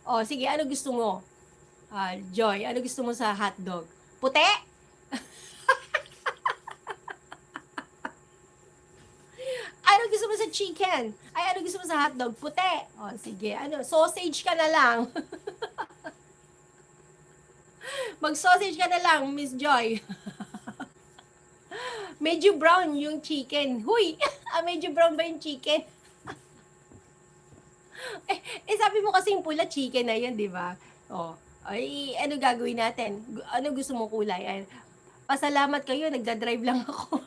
O, sige, ano gusto mo? Joy, ano gusto mo sa hotdog? Puti? Ano gusto mo sa chicken? Ay, ano gusto mo sa hotdog? Puti. O, sige, ano, sausage ka na lang. Mag-sausage ka na lang, Miss Joy. Medyo brown yung chicken. Huy! Medyo brown ba yung chicken? Sabi mo kasi yung pula chicken na yun, di ba? O, ay, ano gagawin natin? Ano gusto mo kulay? Ay, pasalamat kayo, nagda-drive lang ako.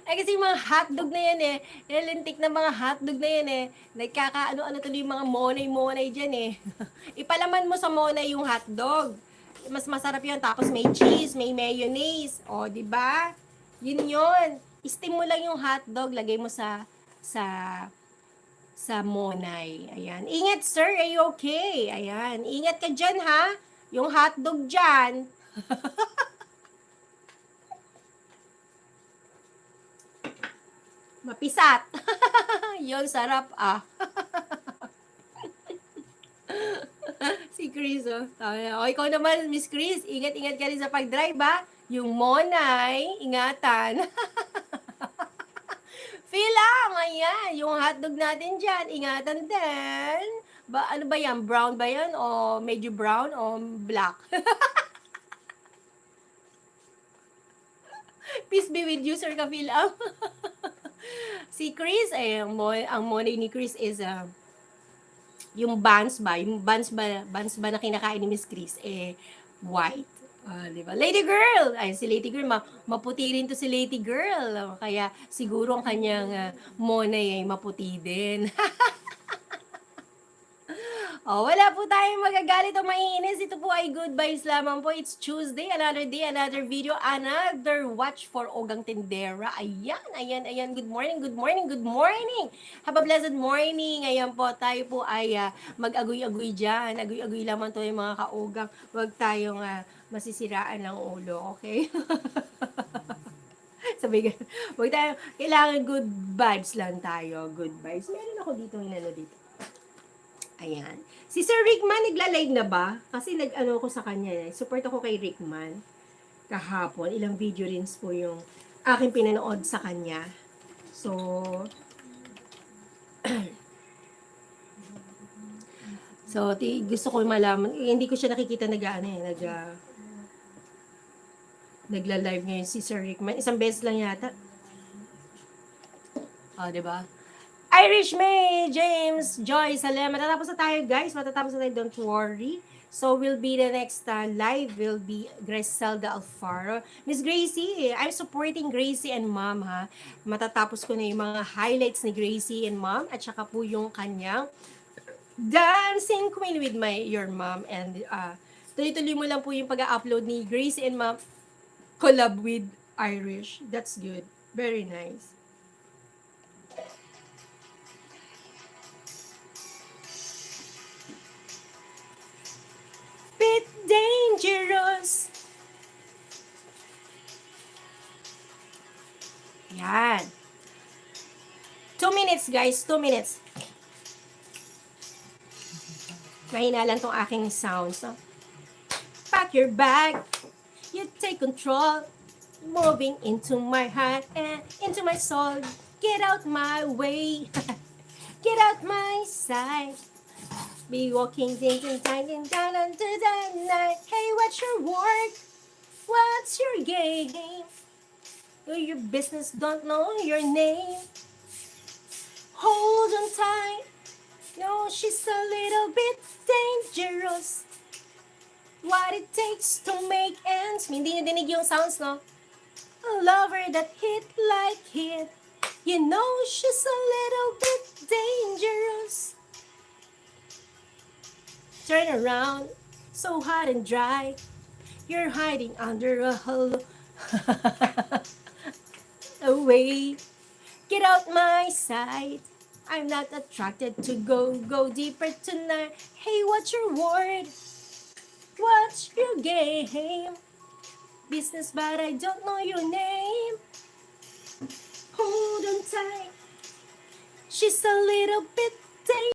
Kasi yung mga hotdog na yan nilintik na mga hotdog na yan nagkakaano-ano tuloy yung mga monay-monay dyan Ipalaman mo sa monay yung hotdog. Mas masarap yun. Tapos may cheese, may mayonnaise. O, di ba? Yun yun. Steam mo lang yung hotdog, lagay mo sa sa monay. Ayan. Ingat, sir. Are you okay? Ayan. Ingat ka dyan, ha? Yung hotdog dyan. Mapisat. Yun, sarap, Si Chris, oh. O, ikaw naman, Miss Chris, ingat-ingat ka rin sa pag-drive, ha? Yung monay, ingatan. Feel lang, ayan. Yung hotdog natin dyan, ingatan din. Ano ba yan? Brown ba yan? O medyo brown o black? Peace be with you, Sir Kapilang. Si Chris, ang monay ni Chris is, yung buns ba na kinakain ni Miss Chris, white. Di ba? Lady Girl! Ay, si Lady Girl, maputi rin to si Lady Girl. Kaya siguro ang kanyang monay ay maputi din. Wala po tayong magagalit o maiinis. Ito po ay good vibes lamang po. It's Tuesday, another day, another video, another watch for Ogang Tindera. Ayan, ayan, ayan. Good morning, good morning, good morning. Have a blessed morning. Ayan po, tayo po ay mag-agoy-agoy dyan. Agoy-agoy lamang to yung mga kaogang. Huwag tayong masisiraan ng ulo, okay? Sabi ka, huwag tayo, kailangan good vibes lang tayo. Good vibes. Meron ako dito, hinano dito. Ayan. Si Sir Rickman, nagla-live na ba? Kasi nag-ano ko sa kanya. Support ako kay Rickman. Kahapon, ilang video rin po yung aking pinanood sa kanya. So, gusto ko malaman. Hindi ko siya nakikita nagla-live ngayon si Sir Rickman. Isang beses lang yata. Diba? Irish May, James, Joy, Salem. Matatapos na tayo, guys. Matatapos na tayo, don't worry. So, will be the next live will be Griselda Alfaro. Miss Gracie, I'm supporting Gracie and Mom, ha. Matatapos ko na yung mga highlights ni Gracie and Mom at saka po yung kanyang Dancing Queen with your mom. And tuloy-tuloy mo lang po yung pag-upload ni Gracie and Mom collab with Irish. That's good. Very nice. Bit dangerous. Yan. 2 minutes, guys. 2 minutes. Mahina lang tong aking sounds. No? Pack your bag. You take control. Moving into my heart and into my soul. Get out my way. Get out my sight. Be walking, thinking, tagging down into the night. Hey, what's your work? What's your game? Your business don't know your name. Hold on tight. No, she's a little bit dangerous. What it takes to make ends. Hindi nyo dinig yung sounds, no? A lover that hit like hit. You know she's a little bit dangerous. Turn around, so hot and dry. You're hiding under a hollow. Away, get out my sight. I'm not attracted to go deeper tonight. Hey, what's your word? What's your game? Business, but I don't know your name. Hold on tight. She's a little bit Tell